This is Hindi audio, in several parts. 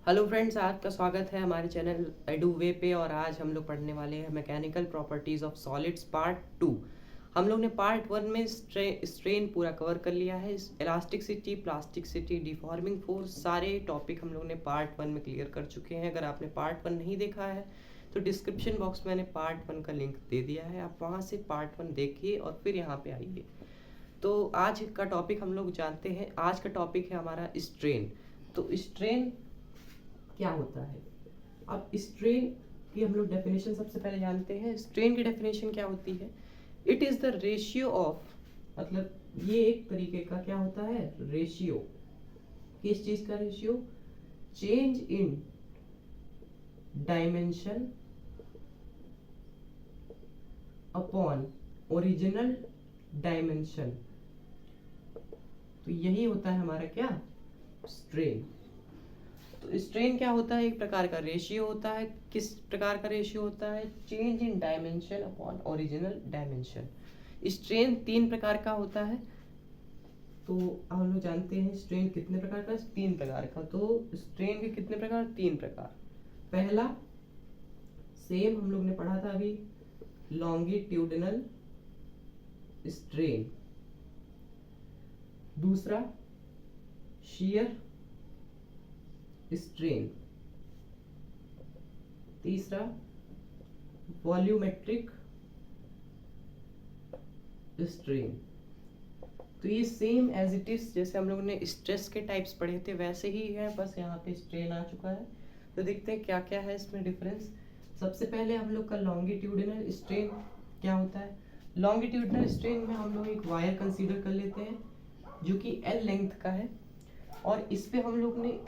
हेलो फ्रेंड्स, आज का स्वागत है हमारे चैनल एडूवे पे। और आज हम लोग पढ़ने वाले हैं mechanical properties of solids part 2। हम लोग ने पार्ट 1 में स्ट्रेन पूरा कवर कर लिया है। इलास्टिसिटी, प्लास्टिसिटी, डिफॉर्मिंग फोर्स, सारे टॉपिक हम लोग ने पार्ट 1 में क्लियर कर चुके हैं। अगर आपने पार्ट 1 नहीं देखा है तो डिस्क्रिप्शन बॉक्स में मैंने पार्ट 1 का लिंक दे दिया है, आप वहाँ से पार्ट 1 देखिए और फिर यहाँ पे आइए। तो आज का टॉपिक हम लोग जानते हैं। आज का टॉपिक है हमारा स्ट्रेन। तो स्ट्रेन क्या होता है? अब स्ट्रेन की हम लोग डेफिनेशन सबसे पहले जानते हैं। स्ट्रेन की डेफिनेशन क्या होती है? It is the ratio of, मतलब ये एक तरीके का क्या होता है, रेशियो। किस चीज का ratio? Change in dimension upon original dimension. तो यही होता है हमारा क्या, स्ट्रेन। तो स्ट्रेन क्या होता है? एक प्रकार का रेशियो होता है। किस प्रकार का रेशियो होता है? Change in dimension upon original dimension. Strain 3 प्रकार का होता है। तो हम लोग जानते हैं स्ट्रेन कितने प्रकार का? 3 प्रकार का। तो स्ट्रेन के कितने प्रकार? 3 प्रकार। पहला सेम हम लोग ने पढ़ा था अभी, लॉन्गिट्यूडिनल स्ट्रेन। दूसरा शियर स्ट्रेन। तीसरा वॉल्यूमेट्रिक स्ट्रेन। तो ये सेम एज इट इज, जैसे हम लोगों ने स्ट्रेस के टाइप्स पढ़े थे वैसे ही है, बस यहाँ पे स्ट्रेन आ चुका है। तो देखते हैं क्या क्या है इसमें डिफरेंस। सबसे पहले हम लोग का लॉन्गिट्यूडिनल स्ट्रेन क्या होता है? लॉन्गिट्यूडिनल स्ट्रेन में हम लोग एक वायर कंसीडर कर लेते हैं जो कि L लेंथ का है, और इस पे हम लोग ने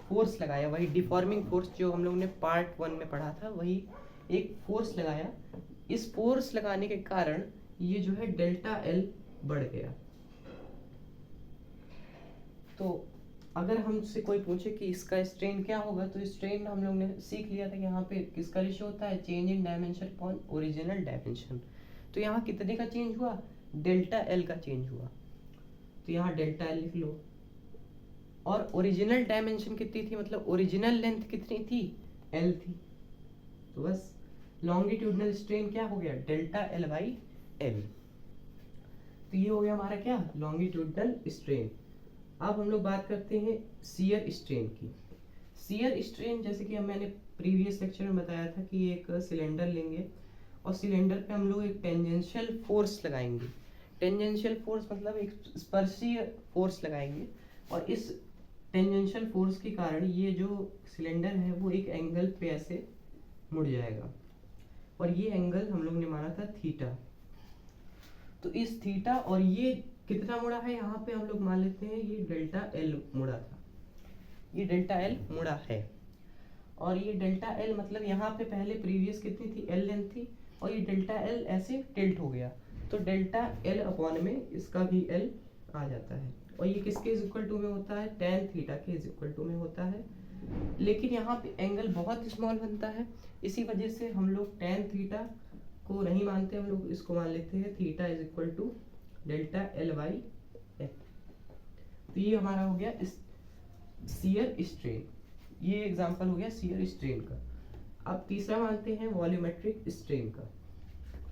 फोर्स लगाया, वही डिफॉर्मिंग फोर्स जो हम लोग ने पार्ट 1 में पढ़ा था, वही एक फोर्स लगाया। इस फोर्स लगाने के कारण ये जो है डेल्टा L बढ़ गया। तो अगर हमसे कोई पूछे कि इसका स्ट्रेन क्या होगा, तो स्ट्रेन हम लोग ने सीख लिया था कि यहाँ पे किसका रेशियो होता है, change in dimension upon original dimension. तो यहाँ कितने का चेंज हुआ? डेल्टा एल का चेंज हुआ। तो यहाँ डेल्टा एल लिख लो। और ओरिजिनल डायमेंशन कितनी थी, मतलब ओरिजिनल लेंथ कितनी थी? एल थी। तो बस लॉन्गिट्यूडिनल स्ट्रेन क्या हो गया? Delta L by L. तो ये हो गया हमारा क्या, लॉन्गिट्यूडिनल स्ट्रेन। अब हम लोग बात करते हैं शियर स्ट्रेन की। शियर स्ट्रेन, जैसे कि मैंने प्रीवियस लेक्चर में बताया था कि एक सिलेंडर लेंगे और सिलेंडर पे हम लोग एक टेंजेंशियल फोर्स लगाएंगे। टेंजेंशियल फोर्स मतलब एक स्पर्शीय फोर्स लगाएंगे, और इस टेंजेंशियल फोर्स के कारण ये जो सिलेंडर है वो एक एंगल पे ऐसे मुड़ जाएगा, और ये एंगल हम लोग ने माना था थीटा। तो इस थीटा और ये कितना मुड़ा है, यहाँ पे हम लोग मान लेते हैं ये डेल्टा एल मुड़ा था, ये डेल्टा एल मुड़ा है। और ये डेल्टा एल मतलब यहाँ पे पहले प्रीवियस कितनी थी, एल लेंथ थी, और ये डेल्टा एल ऐसे टिल्ट हो गया। तो डेल्टा एल अपॉन में इसका भी एल आ जाता है, और ये किसके इज इक्वल टू में होता है? टेन थीटा के इज इक्वल टू में होता है। लेकिन यहाँ पे एंगल बहुत स्मॉल बनता है, इसी वजह से हम लोग टेन थीटा को नहीं मानते, हम लोग इसको मान लेते हैं theta is equal to delta L by L. तो ये हमारा हो गया इस शियर स्ट्रेन। ये एग्जांपल हो गया शियर स्ट्रेन का। अब तीसरा मानते हैं वॉल्यूमेट्रिक स्ट्रेन का।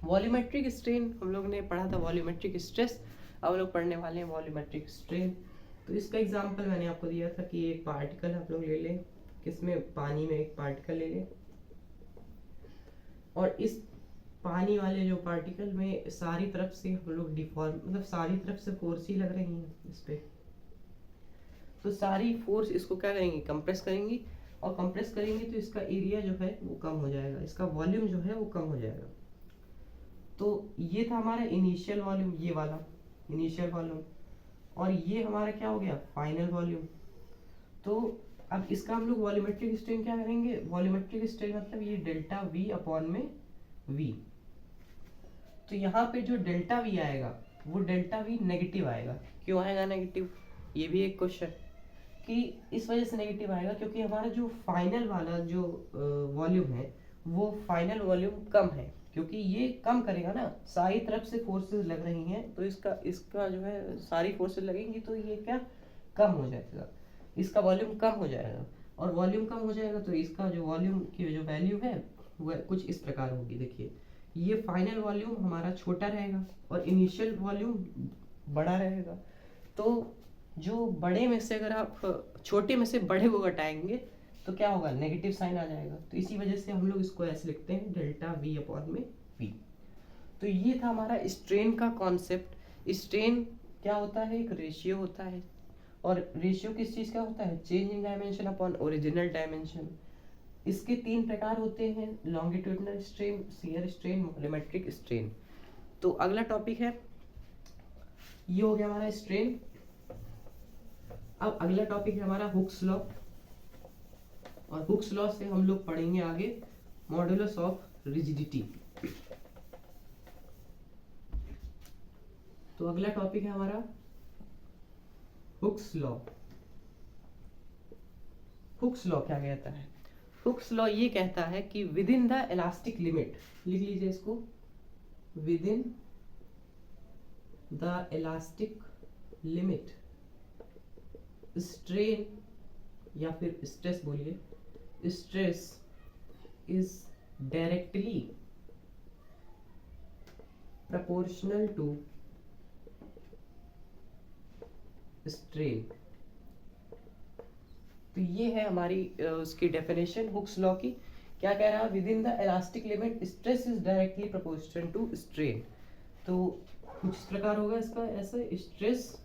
वॉल्यूमेट्रिक स्ट्रेन हम लोग ने पढ़ा था वॉल्यूमेट्रिक स्ट्रेस, अब हम लोग पढ़ने वाले हैं वॉल्यूमेट्रिक स्ट्रेन। तो इसका एग्जांपल मैंने आपको दिया था कि एक पार्टिकल आप लोग ले लें, किसमें, पानी में एक पार्टिकल ले लें, और इस पानी वाले जो पार्टिकल में सारी तरफ से हम लोग डिफॉर्म, मतलब सारी तरफ से फोर्स ही लग रही है इस पे। तो सारी फोर्स इसको क्या करेंगी, कंप्रेस करेंगी, और कंप्रेस करेंगी तो इसका एरिया जो है वो कम हो जाएगा, इसका वॉल्यूम जो है वो कम हो जाएगा। तो ये था हमारा इनिशियल वॉल्यूम, ये वाला इनिशियल वॉल्यूम, और ये हमारा क्या हो गया, फाइनल वॉल्यूम। तो अब इसका हम लोग वॉल्यूमेट्रिक स्ट्रेन क्या करेंगे, वॉल्यूमेट्रिक स्ट्रेन मतलब ये डेल्टा वी अपॉन में वी। तो यहाँ पे जो डेल्टा वी आएगा वो डेल्टा वी नेगेटिव आएगा। क्यों आएगा नेगेटिव, ये भी एक क्वेश्चन, कि इस वजह से नेगेटिव आएगा क्योंकि हमारा जो फाइनल वाला जो वॉल्यूम है वो फाइनल वॉल्यूम कम है, क्योंकि ये कम करेगा ना, सारी तरफ से फोर्सेस लग रही हैं, तो इसका जो है सारी फोर्सेस लगेंगी तो ये क्या, कम हो जाएगा, इसका वॉल्यूम कम हो जाएगा। और वॉल्यूम कम हो जाएगा तो इसका जो वॉल्यूम की जो वैल्यू है वह कुछ इस प्रकार होगी। देखिए ये फाइनल वॉल्यूम हमारा छोटा रहेगा और इनिशियल वॉल्यूम बड़ा रहेगा। तो जो बड़े में से अगर आप छोटे में से बड़े को घटाएंगे तो क्या होगा, नेगेटिव साइन आ जाएगा। तो इसी वजह से हम लोग इसको ऐसे लिखते हैं डेल्टा वी अपॉन में वी। तो ये था हमारा स्ट्रेन का कॉन्सेप्ट। स्ट्रेन क्या होता है, एक रेशियो होता है, और रेशियो किस चीज़ का होता है, change in dimension upon original dimension. इसके 3 प्रकार होते हैं, longitudinal strain, shear strain, volumetric strain. तो अगला टॉपिक है, ये हो गया हमारा स्ट्रेन। अब अगला टॉपिक है हमारा हुक्स लॉ, और हुक्स लॉ से हम लोग पढ़ेंगे आगे मॉडुलस ऑफ रिजिडिटी। तो अगला टॉपिक है हमारा हुक्स लॉ। हुक्स लॉ क्या कहता है, हुक्स लॉ ये कहता है कि with in the elastic limit, लिख लीजिए इसको, with in the elastic limit strain या फिर स्ट्रेस बोलिए, stress is directly proportional to strain. तो ये है हमारी उसकी डेफिनेशन हुक्स लॉ की। क्या कह रहा है, within the elastic limit stress is directly proportional to strain. तो कुछ इस प्रकार होगा इसका, ऐसे stress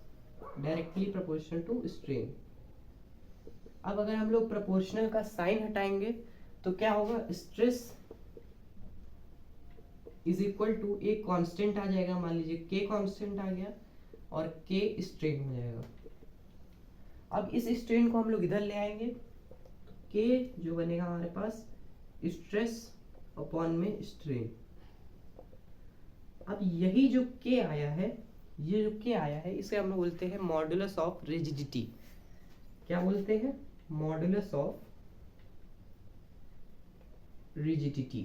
directly proportional to strain. अब अगर हम लोग प्रोपोर्शनल का साइन हटाएंगे तो क्या होगा, स्ट्रेस इज इक्वल टू एक कांस्टेंट आ जाएगा, मान लीजिए के कांस्टेंट आ गया और के स्ट्रेन हो जाएगा। अब इस स्ट्रेन को हम लोग इधर ले आएंगे, के जो बनेगा हमारे पास स्ट्रेस अपॉन में स्ट्रेन। अब यही जो के आया है, ये जो के आया है इसे हम लोग बोलते हैं मॉडुलस ऑफ रिजिडिटी। क्या बोलते हैं, मॉडुलस ऑफ रिजिडिटी।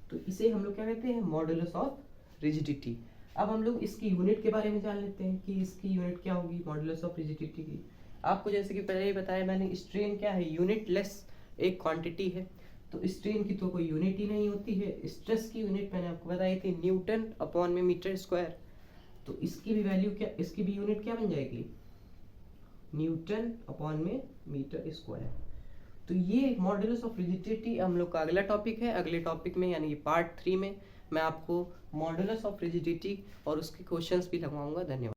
तो इसे हम लोग क्या कहते हैं, मॉडुलस ऑफ रिजिडिटी। अब हम लोग इसकी यूनिट के बारे में जान लेते हैं कि इसकी यूनिट क्या होगी मॉडुलस ऑफ रिजिडिटी की। आपको जैसे कि पहले ही बताया मैंने, स्ट्रेन क्या है, यूनिट लेस एक क्वांटिटी है। तो स्ट्रेन की तो कोई यूनिट ही नहीं होती है। स्ट्रेस की यूनिट मैंने आपको बताई थी न्यूटन अपॉन में मीटर स्क्वायर। तो इसकी भी वैल्यू क्या, इसकी भी यूनिट क्या बन जाएगी, न्यूटन अपॉन में मीटर स्क्वायर। तो ये मॉडुलस ऑफ रिजिडिटी हम लोग का अगला टॉपिक है। अगले टॉपिक में यानी कि पार्ट 3 में मैं आपको मॉडुलस ऑफ रिजिडिटी और उसके क्वेश्चंस भी लगवाऊंगा। धन्यवाद।